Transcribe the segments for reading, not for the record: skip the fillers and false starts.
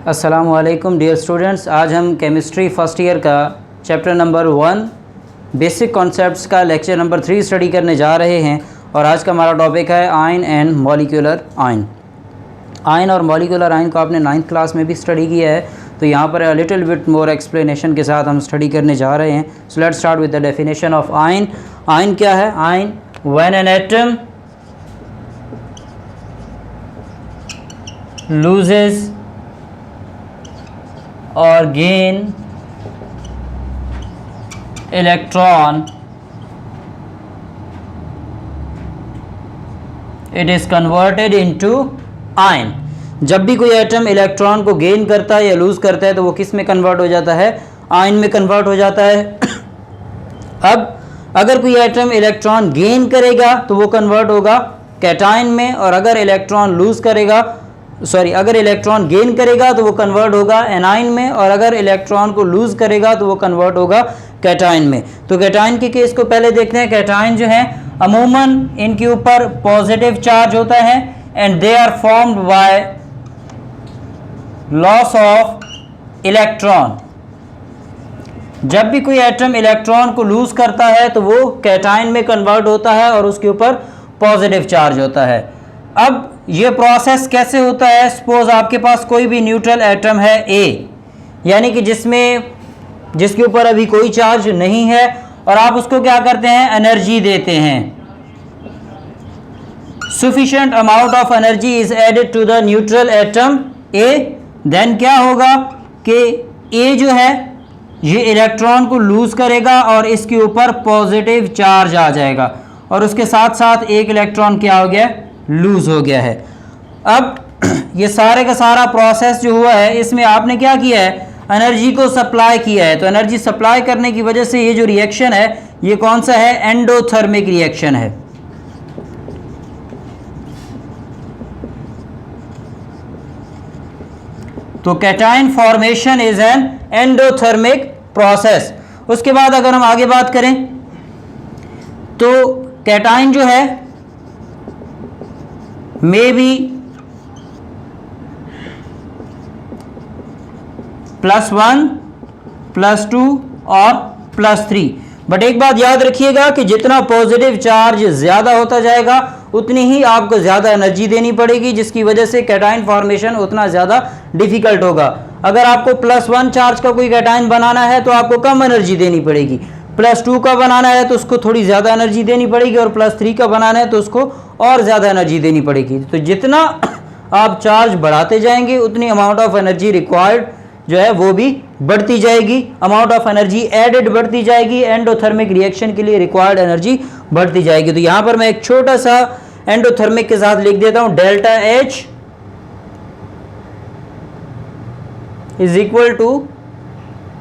अस्सलामुअलैकुम dear students, आज हम केमिस्ट्री फर्स्ट ईयर का चैप्टर नंबर 1 बेसिक कॉन्सेप्ट्स का लेक्चर नंबर 3 स्टडी करने जा रहे हैं। और आज का हमारा टॉपिक है ion and molecular ion. Ion और मॉलिक्यूलर आयन को आपने 9th क्लास में भी स्टडी किया है, तो यहाँ पर लिटिल बिट मोर एक्सप्लेनेशन के साथ हम स्टडी करने जा रहे हैं। So let's start with the definition of ion. Ion क्या है? Ion when an atom loses or gain electron, it is converted into ion। जब भी कोई एटम इलेक्ट्रॉन को गेन करता है या लूज करता है तो वो किस में कन्वर्ट हो जाता है? आयन में कन्वर्ट हो जाता है। अब अगर कोई एटम इलेक्ट्रॉन गेन करेगा तो वो कन्वर्ट होगा कैटायन में, और अगर इलेक्ट्रॉन लूज करेगा अगर इलेक्ट्रॉन गेन करेगा तो वो कन्वर्ट होगा एनायन में, और अगर इलेक्ट्रॉन को लूज करेगा तो वो कन्वर्ट होगा कैटायन में। तो कैटायन के केस को पहले देखते हैं। कैटायन जो है अमूमन इनके ऊपर पॉजिटिव चार्ज होता है and they are formed by loss of electron. जब भी कोई एटम इलेक्ट्रॉन को लूज करता है तो वो कैटायन में कन्वर्ट होता है और उसके ऊपर पॉजिटिव चार्ज होता है। अब ये प्रोसेस कैसे होता है? सपोज आपके पास कोई भी न्यूट्रल एटम है ए, यानी कि जिसके ऊपर अभी कोई चार्ज नहीं है, और आप उसको क्या करते हैं? एनर्जी देते हैं। Sufficient amount of energy is added to the neutral atom A, then क्या होगा कि ए जो है ये इलेक्ट्रॉन को लूज करेगा और इसके ऊपर पॉजिटिव चार्ज आ जाएगा, और उसके साथ साथ एक इलेक्ट्रॉन क्या हो गया? लूज हो गया है। अब ये सारे का सारा प्रोसेस जो हुआ है इसमें आपने क्या किया है? एनर्जी को सप्लाई किया है। तो एनर्जी सप्लाई करने की वजह से ये जो रिएक्शन है ये कौन सा है? एंडोथर्मिक रिएक्शन है। तो cation formation is an endothermic process. उसके बाद अगर हम आगे बात करें तो कैटायन जो है मे बी +1, +2 और +3। बट एक बात याद रखिएगा कि जितना पॉजिटिव चार्ज ज़्यादा होता जाएगा उतनी ही आपको ज़्यादा एनर्जी देनी पड़ेगी, जिसकी वजह से कैटायन फॉर्मेशन उतना ज़्यादा डिफ़िकल्ट होगा। अगर आपको +1 चार्ज का कोई कैटायन बनाना है तो आपको कम एनर्जी देनी पड़ेगी, +2 का बनाना है तो उसको थोड़ी ज़्यादा एनर्जी देनी पड़ेगी, और +3 का बनाना है तो उसको और ज़्यादा एनर्जी देनी पड़ेगी। तो जितना आप चार्ज बढ़ाते जाएंगे उतनी अमाउंट ऑफ एनर्जी रिक्वायर्ड जो है वो भी बढ़ती जाएगी, अमाउंट ऑफ एनर्जी एडेड बढ़ती जाएगी, एंडोथर्मिक रिएक्शन के लिए रिक्वायर्ड एनर्जी बढ़ती जाएगी। तो यहाँ पर मैं एक छोटा सा एंडोथर्मिक के साथ लिख देता हूँ, delta H is equal to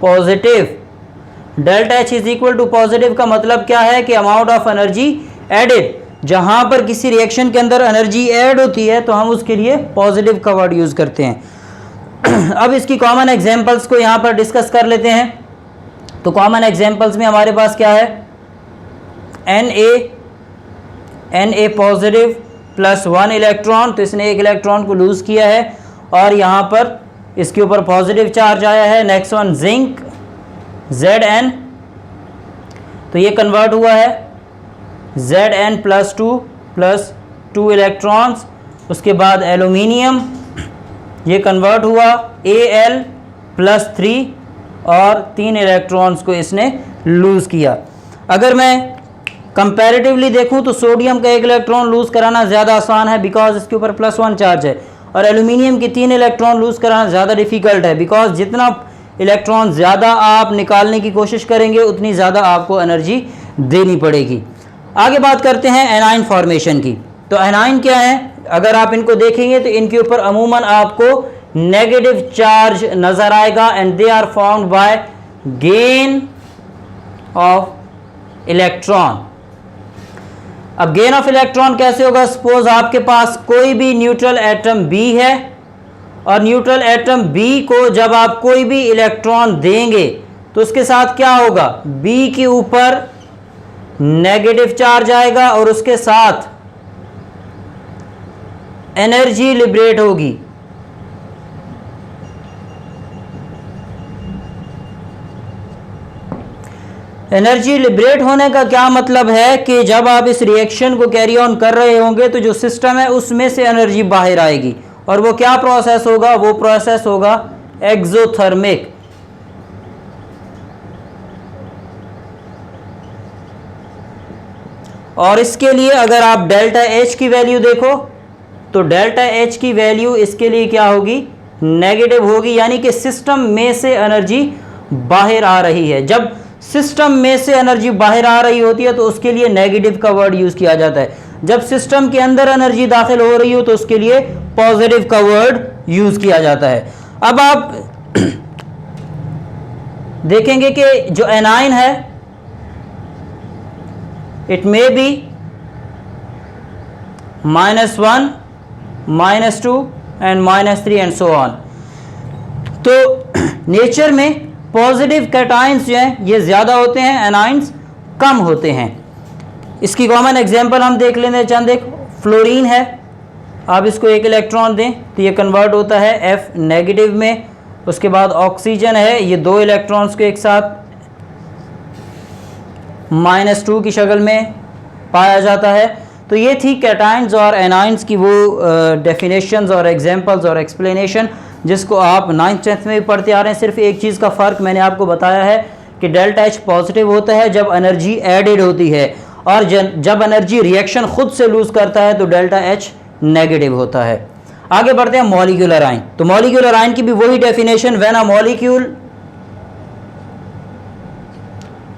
positive. Delta H is equal to positive का मतलब क्या है कि अमाउंट ऑफ एनर्जी एडेड। जहां पर किसी रिएक्शन के अंदर एनर्जी ऐड होती है तो हम उसके लिए पॉजिटिव का वर्ड यूज करते हैं। अब इसकी कॉमन एग्जांपल्स को यहां पर डिस्कस कर लेते हैं। तो कॉमन एग्जांपल्स में हमारे पास क्या है? Na पॉजिटिव +1 इलेक्ट्रॉन, तो इसने एक इलेक्ट्रॉन को लूज किया है और यहां पर इसके ऊपर पॉजिटिव चार्ज आया है। नेक्स्ट वन जिंक Zn, तो ये कन्वर्ट हुआ है Zn +2 इलेक्ट्रॉन्स। उसके बाद एल्यूमिनियम, ये कन्वर्ट हुआ Al +3 और 3 इलेक्ट्रॉन्स को इसने लूज किया। अगर मैं कंपैरेटिवली देखूं तो सोडियम का एक इलेक्ट्रॉन लूज कराना ज़्यादा आसान है बिकॉज इसके ऊपर +1 चार्ज है, और एल्यूमिनियम के 3 इलेक्ट्रॉन लूज कराना ज़्यादा डिफिकल्ट है बिकॉज जितना इलेक्ट्रॉन ज़्यादा आप निकालने की कोशिश करेंगे उतनी ज़्यादा आपको एनर्जी देनी पड़ेगी। आगे बात करते हैं एनायन फॉर्मेशन की। तो एनायन क्या है? अगर आप इनको देखेंगे तो इनके ऊपर अमूमन आपको नेगेटिव चार्ज नज़र आएगा and they are formed by gain of electron. अब गेन ऑफ इलेक्ट्रॉन कैसे होगा? सपोज आपके पास कोई भी न्यूट्रल एटम B है, और न्यूट्रल एटम B को जब आप कोई भी इलेक्ट्रॉन देंगे तो उसके साथ क्या होगा? B के ऊपर नेगेटिव चार्ज आएगा और उसके साथ एनर्जी लिबरेट होगी। एनर्जी लिबरेट होने का क्या मतलब है कि जब आप इस रिएक्शन को कैरी ऑन कर रहे होंगे तो जो सिस्टम है उसमें से एनर्जी बाहर आएगी, और वो क्या प्रोसेस होगा? वो प्रोसेस होगा एक्सोथर्मिक। और इसके लिए अगर आप डेल्टा एच की वैल्यू देखो तो डेल्टा एच की वैल्यू इसके लिए क्या होगी? नेगेटिव होगी, यानी कि सिस्टम में से एनर्जी बाहर आ रही है। जब सिस्टम में से एनर्जी बाहर आ रही होती है तो उसके लिए नेगेटिव का वर्ड यूज किया जाता है। जब सिस्टम के अंदर एनर्जी दाखिल हो रही हो तो उसके लिए पॉजिटिव का वर्ड यूज किया जाता है। अब आप देखेंगे कि जो एनाइन है it may be -1, -2 and -3 and so on. तो नेचर में पॉजिटिव कैटाइंस जो हैं ये ज़्यादा होते हैं, एनाइंस कम होते हैं। इसकी कॉमन एग्जांपल हम देख लेते हैं चंद। एक फ्लोरीन है, आप इसको एक इलेक्ट्रॉन दें तो ये कन्वर्ट होता है F नेगेटिव में। उसके बाद ऑक्सीजन है, ये 2 इलेक्ट्रॉन्स को एक साथ -2 की शक्ल में पाया जाता है। तो ये थी कैटाइंस और एनाइंस की वो डेफिनेशंस और एग्जांपल्स और एक्सप्लेनेशन जिसको आप 9th 10th में भी पढ़ते आ रहे हैं। सिर्फ एक चीज़ का फ़र्क मैंने आपको बताया है कि डेल्टा एच पॉजिटिव होता है जब एनर्जी एडेड होती है, और जब एनर्जी रिएक्शन खुद से लूज़ करता है तो डेल्टा एच नेगेटिव होता है। आगे बढ़ते हैं मॉलिक्यूलर आयन। तो मॉलिक्यूलर आयन की भी वही definition, when a molecule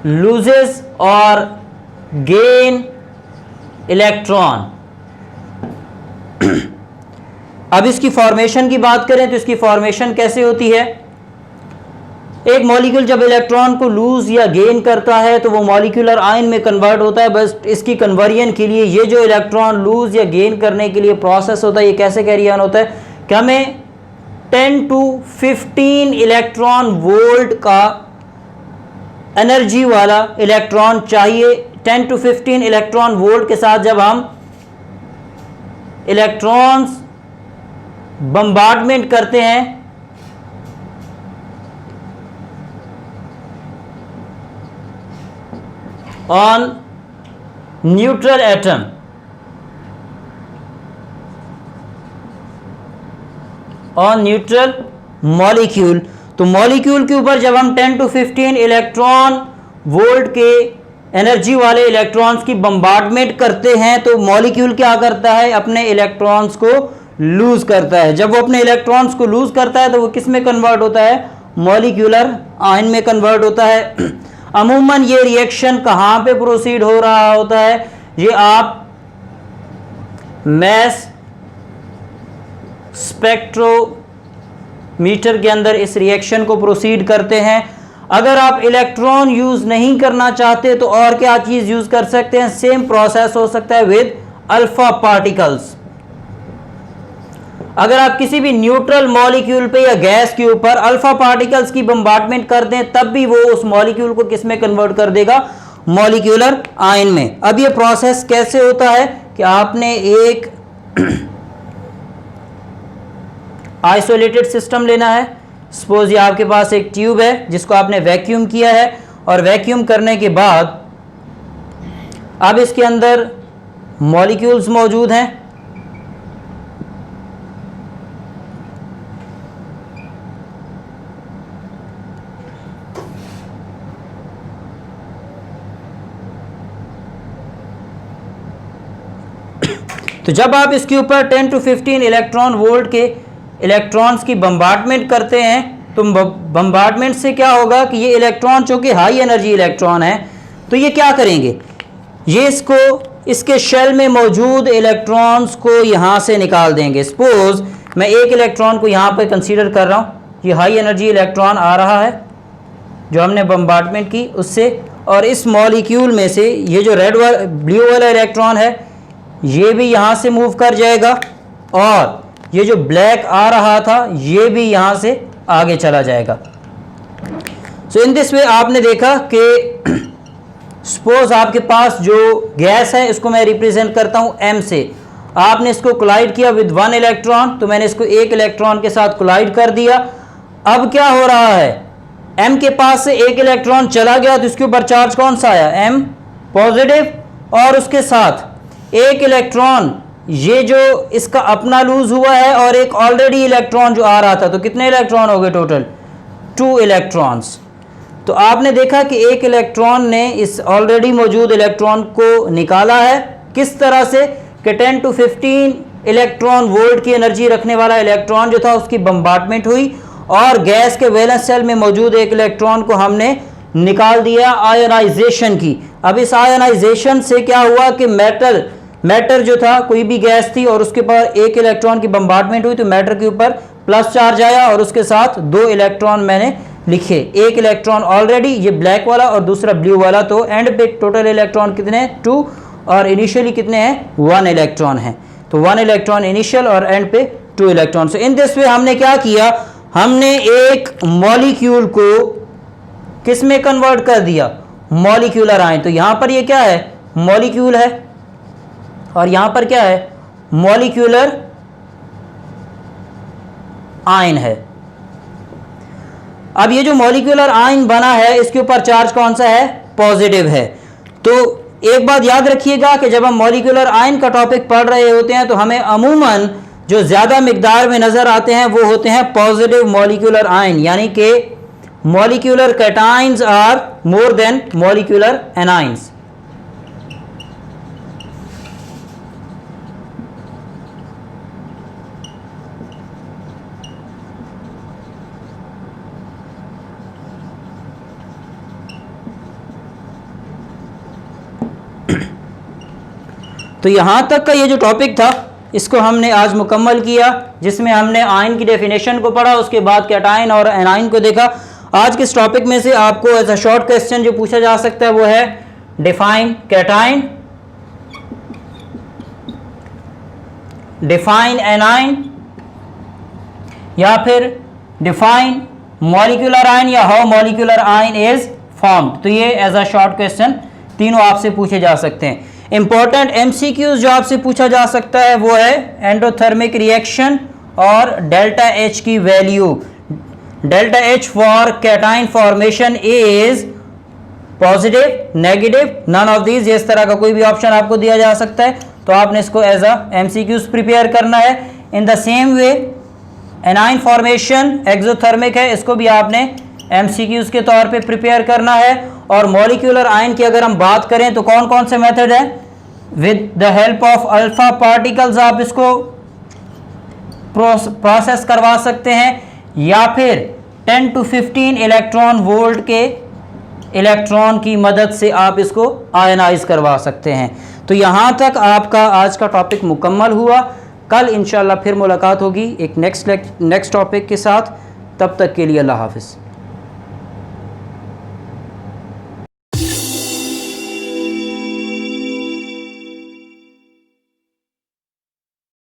loses और गेन इलेक्ट्रॉन। अब इसकी फॉर्मेशन की बात करें तो इसकी फॉर्मेशन कैसे होती है? एक मॉलिक्यूल जब इलेक्ट्रॉन को लूज या गेन करता है तो वो मॉलिक्यूलर आयन में कन्वर्ट होता है। बस इसकी कन्वर्जन के लिए ये जो इलेक्ट्रॉन लूज या गेन करने के लिए प्रोसेस होता है ये कैसे कैरी ऑन होता है कि हमें 10 to 15 इलेक्ट्रॉन वोल्ट का एनर्जी वाला इलेक्ट्रॉन चाहिए। 10 to 15 इलेक्ट्रॉन वोल्ट के साथ जब हम इलेक्ट्रॉन्स बम्बार्डमेंट करते हैं on neutral atom, on neutral molecule, तो मॉलिक्यूल के ऊपर जब हम 10 to 15 इलेक्ट्रॉन वोल्ट के एनर्जी वाले इलेक्ट्रॉन्स की बम्बार्डमेंट करते हैं तो मॉलिक्यूल क्या करता है? अपने इलेक्ट्रॉन्स को लूज करता है। जब वो अपने इलेक्ट्रॉन्स को लूज करता है तो वो किस में कन्वर्ट होता है? मॉलिक्यूलर आयन में कन्वर्ट होता है। अमूमन ये रिएक्शन कहाँ पे प्रोसीड हो रहा होता है? ये आप मैस स्पेक्ट्रोमीटर के अंदर इस रिएक्शन को प्रोसीड करते हैं। अगर आप इलेक्ट्रॉन यूज नहीं करना चाहते तो और क्या चीज यूज कर सकते हैं? सेम प्रोसेस हो सकता है विद अल्फा पार्टिकल्स। अगर आप किसी भी न्यूट्रल मॉलिक्यूल पे या गैस के ऊपर अल्फा पार्टिकल्स की बम्बार्डमेंट कर दें तब भी वो उस मॉलिक्यूल को किस में कन्वर्ट कर देगा? मॉलिक्यूलर आयन में। अब ये प्रोसेस कैसे होता है कि आपने एक आइसोलेटेड सिस्टम लेना है। सपोज ये आपके पास एक ट्यूब है जिसको आपने वैक्यूम किया है, और वैक्यूम करने के बाद अब इसके अंदर मॉलिक्यूल्स मौजूद हैं। तो जब आप इसके ऊपर 10 to 15 इलेक्ट्रॉन वोल्ट के इलेक्ट्रॉन्स की बम्बार्डमेंट करते हैं तो बम्बार्डमेंट से क्या होगा कि ये इलेक्ट्रॉन चूँकि हाई एनर्जी इलेक्ट्रॉन है तो ये क्या करेंगे? ये इसको इसके शेल में मौजूद इलेक्ट्रॉन्स को यहाँ से निकाल देंगे। सपोज मैं एक इलेक्ट्रॉन को यहाँ पर कंसीडर कर रहा हूँ, ये हाई एनर्जी इलेक्ट्रॉन आ रहा है जो हमने बम्बार्डमेंट की उससे, और इस मॉलिक्यूल में से ये जो रेड वाला ब्लू वाला इलेक्ट्रॉन है ये भी यहाँ से मूव कर जाएगा, और ये जो ब्लैक आ रहा था ये भी यहाँ से आगे चला जाएगा। सो इन दिस वे आपने देखा कि सपोज आपके पास जो गैस है इसको मैं रिप्रेजेंट करता हूँ m से। आपने इसको कोलाइड किया विद 1 इलेक्ट्रॉन, तो मैंने इसको एक इलेक्ट्रॉन के साथ कोलाइड कर दिया। अब क्या हो रहा है? m के पास से एक इलेक्ट्रॉन चला गया तो इसके ऊपर चार्ज कौन सा आया, m पॉजिटिव, और उसके साथ एक इलेक्ट्रॉन ये जो इसका अपना लूज हुआ है और एक ऑलरेडी इलेक्ट्रॉन जो आ रहा था, तो कितने इलेक्ट्रॉन हो गए टोटल, 2 इलेक्ट्रॉन्स। तो आपने देखा कि एक इलेक्ट्रॉन ने इस ऑलरेडी मौजूद इलेक्ट्रॉन को निकाला है, किस तरह से कि 10 to 15 इलेक्ट्रॉन वोल्ट की एनर्जी रखने वाला इलेक्ट्रॉन जो था उसकी बम्बार्टमेंट हुई और गैस के वैलेंस शेल में मौजूद एक इलेक्ट्रॉन को हमने निकाल दिया आयनाइजेशन की। अब इस आयनाइजेशन से क्या हुआ कि मैटर जो था, कोई भी गैस थी और उसके ऊपर एक इलेक्ट्रॉन की बम्बार्टमेंट हुई तो मैटर के ऊपर प्लस चार्ज आया और उसके साथ 2 इलेक्ट्रॉन मैंने लिखे, एक इलेक्ट्रॉन ऑलरेडी ये ब्लैक वाला और दूसरा ब्लू वाला। तो एंड पे टोटल इलेक्ट्रॉन कितने, 2, और इनिशियली कितने हैं, 1 इलेक्ट्रॉन है। तो 1 इलेक्ट्रॉन इनिशियल और एंड पे 2 electron. So in this way हमने क्या किया, हमने एक मॉलिक्यूल को किस में कन्वर्ट कर दिया, मॉलिक्यूलर आयन। तो यहां पर ये क्या है, मॉलिक्यूल है, और यहां पर क्या है, मॉलिक्यूलर आयन है। अब ये जो मॉलिक्यूलर आयन बना है इसके ऊपर चार्ज कौन सा है, पॉजिटिव है। तो एक बात याद रखिएगा कि जब हम मॉलिक्यूलर आयन का टॉपिक पढ़ रहे होते हैं तो हमें अमूमन जो ज़्यादा मिकदार में नज़र आते हैं वो होते हैं पॉजिटिव मॉलिक्यूलर आयन, यानी कि molecular cations are more than molecular anions. तो यहाँ तक का ये जो टॉपिक था इसको हमने आज मुकम्मल किया, जिसमें हमने आयन की डेफिनेशन को पढ़ा, उसके बाद कैटायन और एनायन को देखा। आज के इस टॉपिक में से आपको एज अ शॉर्ट क्वेश्चन जो पूछा जा सकता है वो है डिफाइन कैटायन, डिफाइन एनायन, या फिर डिफाइन मॉलिक्यूलर आयन, या how molecular ion is formed. तो ये एज अ शॉर्ट क्वेश्चन तीनों आपसे पूछे जा सकते हैं। इंपॉर्टेंट एमसीक्यूज जो आपसे पूछा जा सकता है वो है एंडोथर्मिक रिएक्शन और डेल्टा एच की वैल्यू। Delta H for cation formation is positive, negative, none of these, इस तरह का कोई भी ऑप्शन आपको दिया जा सकता है, तो आपने इसको एज अ एमसीक्यूज प्रिपेयर करना है। In the same way anion formation exothermic है, इसको भी आपने एमसीक्यूज के तौर पे प्रिपेयर करना है। और मॉलिक्यूलर आयन की अगर हम बात करें तो कौन कौन से मेथड है, with the help of alpha particles आप इसको प्रोसेस करवा सकते हैं, या फिर 10 to 15 इलेक्ट्रॉन वोल्ट के इलेक्ट्रॉन की मदद से आप इसको आयनाइज करवा सकते हैं। तो यहाँ तक आपका आज का टॉपिक मुकम्मल हुआ। कल इंशाल्लाह फिर मुलाकात होगी एक नेक्स्ट टॉपिक के साथ। तब तक के लिए अल्लाह हाफिज़।